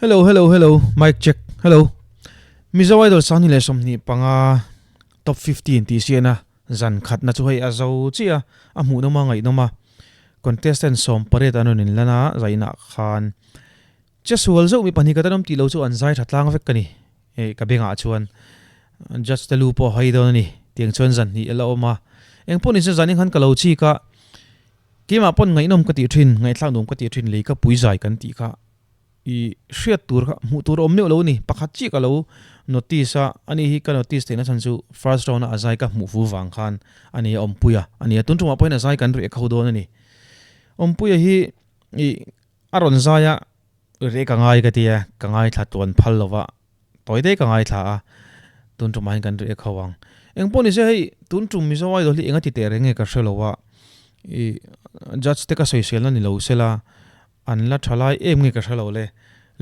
Hello, hello, hello. Mic check. Hello. Mizo Idol sang ni le som ni panga top 15 ti siena zan khat na chu hei azo chia a mu no ma ngai no ma contestant som pare ta no nin lana zaina khan chasual zo mi pani ka tanom ti lo chu an zai thatlang vek kani e ka benga chuan just the lupo hai do ni tiang chon zan ni elo ma eng pon is zanin khan kalo chi ka kima pon ngai nom ka ti thin ngai thlang nom ka ti thin Leikapui zai kan ti ka i hriat tur kha mu tur om ne lo ni pakhat chi ka lo notice ani hi ka notice te na chan chu first round a zai ka mu fu wang khan ani om puya ani tun tuma poina zai kan re khau do ni om puya hi i aron zaya re ka ngai ka tia ka ngai thla ton phal lova toy de ka ngai thla tun tuma kan re khawang eng poni se hei tun tum mi zo wai do li enga ti te renge ka shlowa i judge te ka social na ni lo sela an la thalai em nge ka thalo le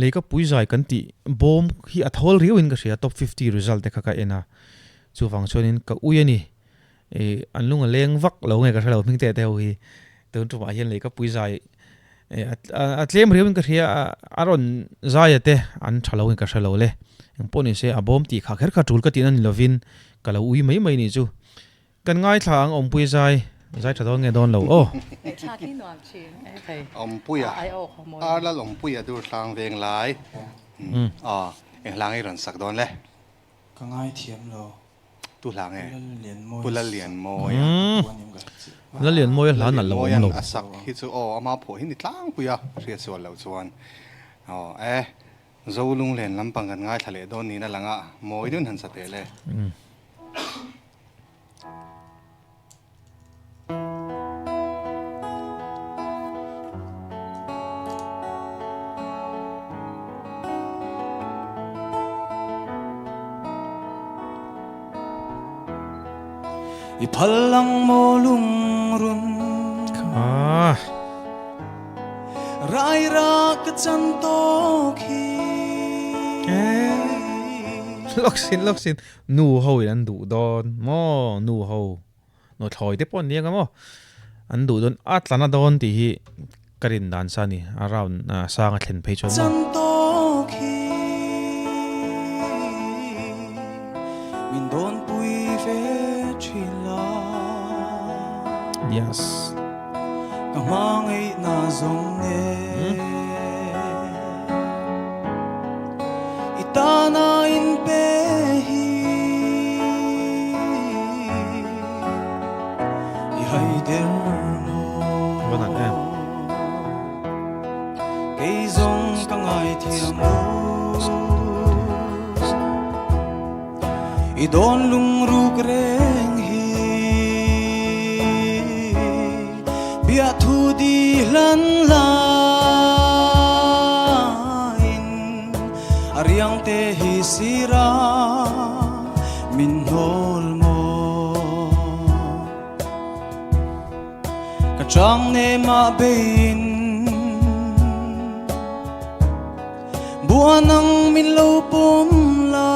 Leikapui zai kan ti bom hi athol riu in ka sia top 50 result dekha ka ena chu wang chonin ka uyani e an lunga leng vak lo nge ka thalo ming te te hi tun tu ma hian Leikapui zai a tlem riu in ka sia aron zai ate an thalo in ka thalo le eng poni se a bom ti kha kher kha tul ka tin an lovin ka lo ui mai mai ni chu kan ngai thlang om pui zai thadon nge don lo puya la puya dur sang veng lai eng lang ron sak don le ka ngai thiam lo tu lang e pula lian moi la lian moi la na lo mo asak hi chu ama pho hi ni tlang puya ria chu lo chuan zo lung len lampang kan ngai thale don ni na langa moi dun han sa te le Ipalang mo lungrun Rai ra ka chantok hi loksin nu ho an du don mo nu ho no thoi te pon nianga mo an du don atlana don ti hi karin dan sa ni around sanga thlen phei chon mo chantok hi min don pui ve chila yes kamangai na zong ne itana in pe hi I hai der no bonan em kei zong kangai thiam lo I don lung ruk reng hi bia thu di lan lain ariang te hi sira min hol mo ka chang ne ma bein buanang min lo pom la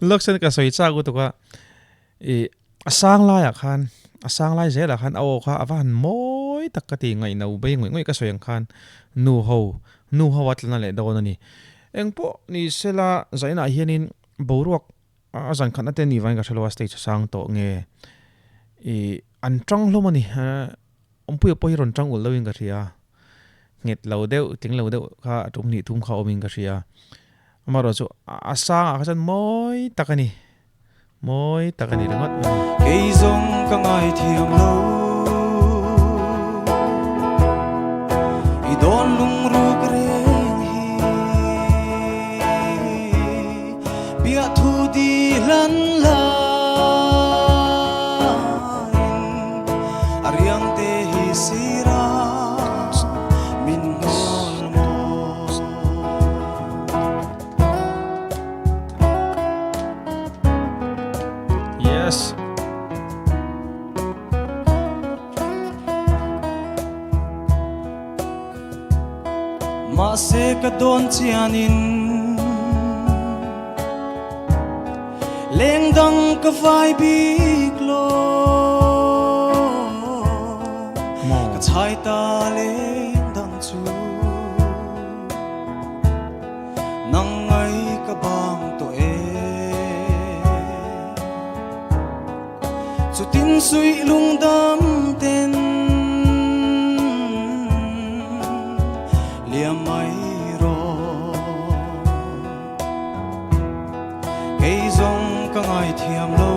loksen ka soi cha gu to ka e asang la ya khan asang lai ze la khan aw kha awan moi takati ngai no be ngoi ka soyang khan nu ho wat na le do ni eng po ni sela zaina hianin boruak azan khan ate ni vain ka thelo stage sang to nge e an tang lo mani om pu po hiron tang ul lo in ka ria nget lo deu ting lo deu kha tum ni tum kha omin ka ria amaro chu asang a khan moi takani rangat kei zong ka ngai thiam lo I don lung ruk reng hi bia thu di lan lain ariang te hi sira min hol mo Yes. Ma se ka don chianin leng dang ka vai bik lo ka chai ta leng dang chu nang ai ka bang to e chu tin sui lung dam ten liam mai ro cây rong ka ngai thiam lo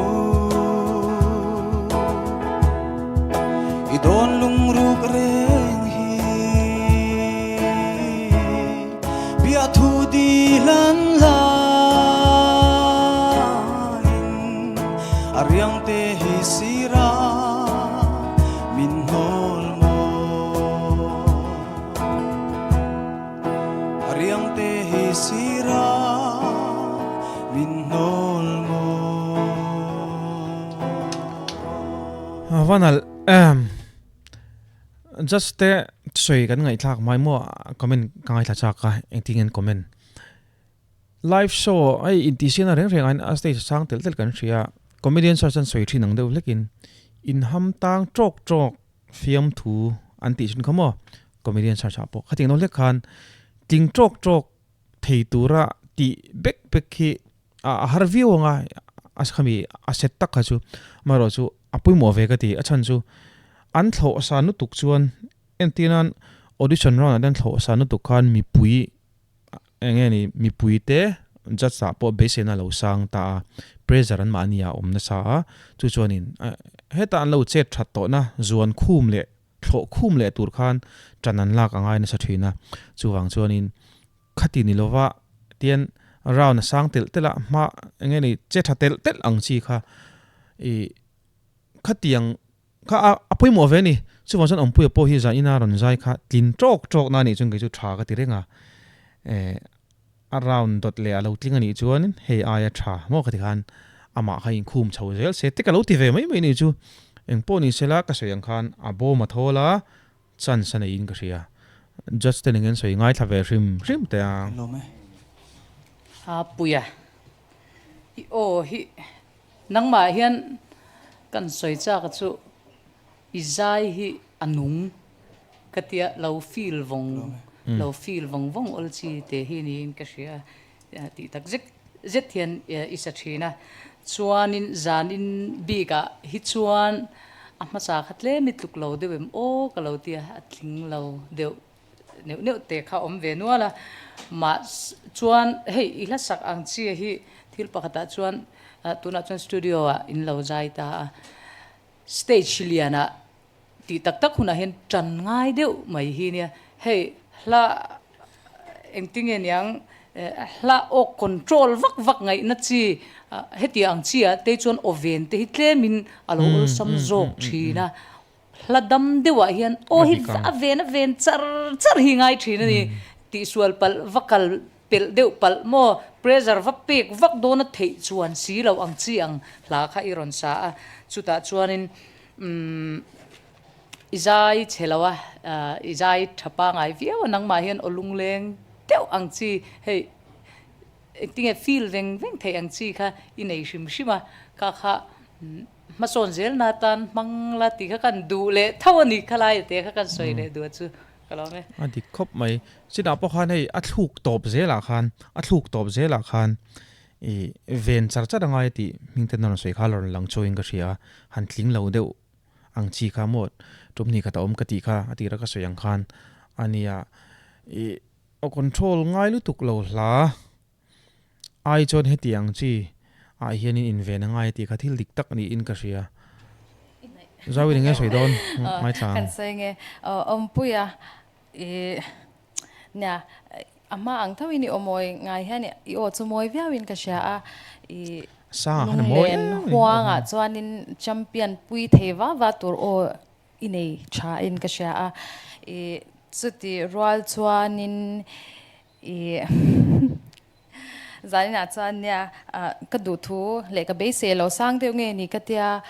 I don lung ruk reng hi bia thu di lan la ariang te hi sira min hol mo ariang te hi sira min hol mo Vanal just te soi kan ngai thak mai mo comment ka ngai thachak ka engting en comment live show ai intisian reng reng an stage sang tel tel kan ria comedian sarchan soi thi nang deuh lekin in ham tang trok trok fiam thu anti sin khamo comedian sarcha po khating no lek khan ting trok trok thei tura ti bek bek khi a har view nga as khami a set tak kha chu maro chu apui mo ve ka ti a chan chu an thlo sa nu tuk chuan entinan audition round an thlo sa nu tuk khan mi pui enge ni mi pui te jat sa po besena lo sang ta pressure an mania omna sa chu chuanin heta an lo che that to na zuan khum le thlo khum le tur khan tranan lak angai na sa thina chuwang chuanin khati ni lova tian round na sang tel tela ma enge ni che tha tel tel ang chi kha I khatiang kha apoi mo ve ni chuwang chan ompui po hi za ina ron zai kha tin trok trok na ni chung ge chu tha ka ti renga around dot le alo tling ani chuanin hei aya tha mo ka ti khan ama kha in khum chho zel se te ka lo ti ve mai mai ni chu eng po ni sela ka soyang khan abo ma thola chan sana in ka ria just telling en soi ngai thave rim rim te a lo me puya hi o hi nangma hian kan soi cha ka chu izai hi anung katia lo feel vong vong ol chi te hi ni in ka ria ti tak zet hian isa thina chuanin zanin biga hi chuan ama cha khatle mitluk lo dewem o ka lo tia atling lo deu neu te kha om ve nuala ma chuan hei ila sak ang chi hi thil pakhata chuan tuna chuan studio a in lo zai ta stage liana ti tak tak huna hen tran ngai deu mai hi nia hei hla engting en yang hla o control vak ngai na chi heti ang chi a te chuan oven te hi tlemin alo ol sam jok thina hladam dewa hian o hi aven char hi ngai thina ni ti sual pal vakal pel deu pal mo pressure va pek vak dona thei chuan si lo ang chi ang hla kha iron sa chuta chuanin izai chelawa izai thapa ngai viaw nang ma hian olung leng teu ang chi hei tinge feel veng thei ang chi kha inei shima kha ma son zel na tan mangla ti kha kan du le thawani khalai te kha kan soi le du chu kalome adi khop mai sina po khan hei athuk top zela khan e ven char char ngai ti mingten non soi khalor lang choing ka ria han tling lo deu ang chi kha mot tumni ka ta om ka ti kha ati ra ka soyang khan ania e o control ngai lu tuk lo hla ai chon heti ang chi a hianin in ven ngai ti kha thil dik tak ni in ka ria zawi nge soi don mai thang kan sai nge puya nya ama ang thawi ni omoi ngai hani I o chumoi viawin ka sha a sa han moi huanga chuanin champion pui thewa wa tur o inei tha in ka sha a chuti royal chuanin zani na chuan nia ka du thu le ka be se lo sang deuh nge ni ka tia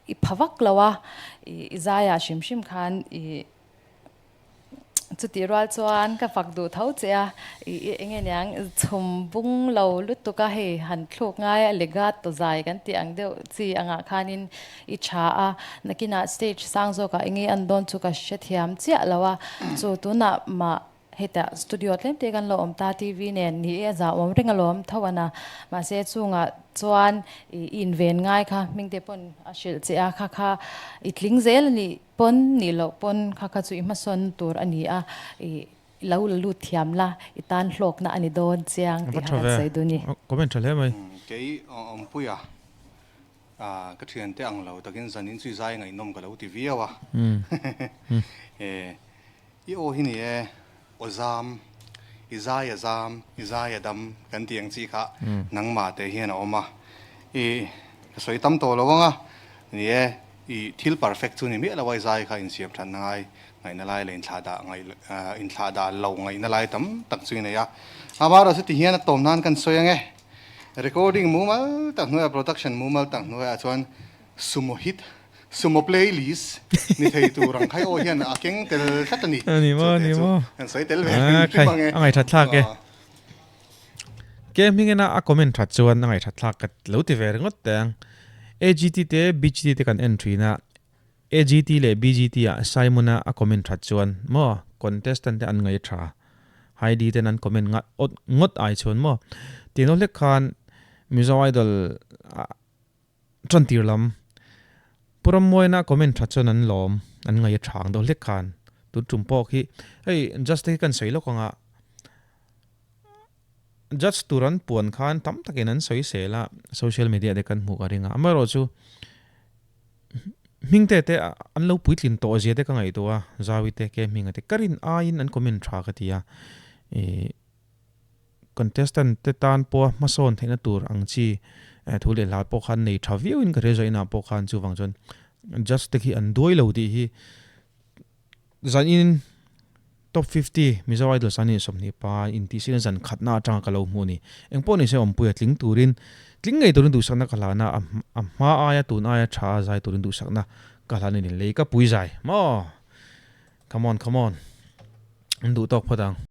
I phawak lawa I zaya shim shim khan I chuti ral chuan ka fak du tho chea I enge nyang chhum bung lo lut tu ka he han thluk ngai legat to zai kan ti ang deuh chi anga khanin I tha a nakina stage sang zo ka enge an don chu ka shethiam chia lawa chu tu na ma heta studio tlem te kan lo om ta tv nen ni e za om ringa lom thawana ma se chunga chuan in ven ngai kha mingte pon ashil che a kha kha itling zel ni pon ni lo pon kha kha chu ima son tur ani a lo lu thiam la itan hlok na ani don chiang ti han sei du ni comment thale mai cái puya cái chuyện thế anh lâu takin zanin suy sai ngày nom cái lâu tivi à yêu hi nè ozam izaya dam kan tiang chi kha nang ma te hian oma soi tam to lo nga ni thil perfect chu ni mi la wai zai kha in siam than ngai ngai na lai len thada ngai in thada lo ngai na lai tam tak chu ne ya aba ro se ti hian tom nan kan soi nge recording mu mal tak no production mu mal tak no a chuan sumo playlist ni thei tu rang khai o hian a keng tel thatani ni mo an sai tel ve khai angai that thak ke mingena a comment that chuan angai that thak kat lo ti ver ngot tang AGT te BGT te kan entry na AGT le BGT a Simona a comment that chuan mo contestant te an ngai tha Heidi te nan comment ngot ai chuan mo tino le khan Mizo Idol trantir lam puram moina comment that chuan an lom an ngai thang do le khan tu tumpo khi hey just te kan sei lo konga just turan puan khan tam takin an soi sela social media de kan mu garinga amaro chu mingte te an lo puitlin to je te ka ngai to a zawi te ke mingate karin a in an comment tha ka tia contestant te tan po mason theina tur ang chi thule la po khan nei thaviu in gare joina po khan chu wangjon just te hi an doi lo di hi zan in top 50 Mizo Idol sani somni pa in ti sin zan khatna atang ka lo mu ni engpo ni se ompu tling turin tling ngei turin du sakna kala na ma aya tu na ya tha zai turin du sakna kala ni Leikapui zai mo come on ndu tok phodang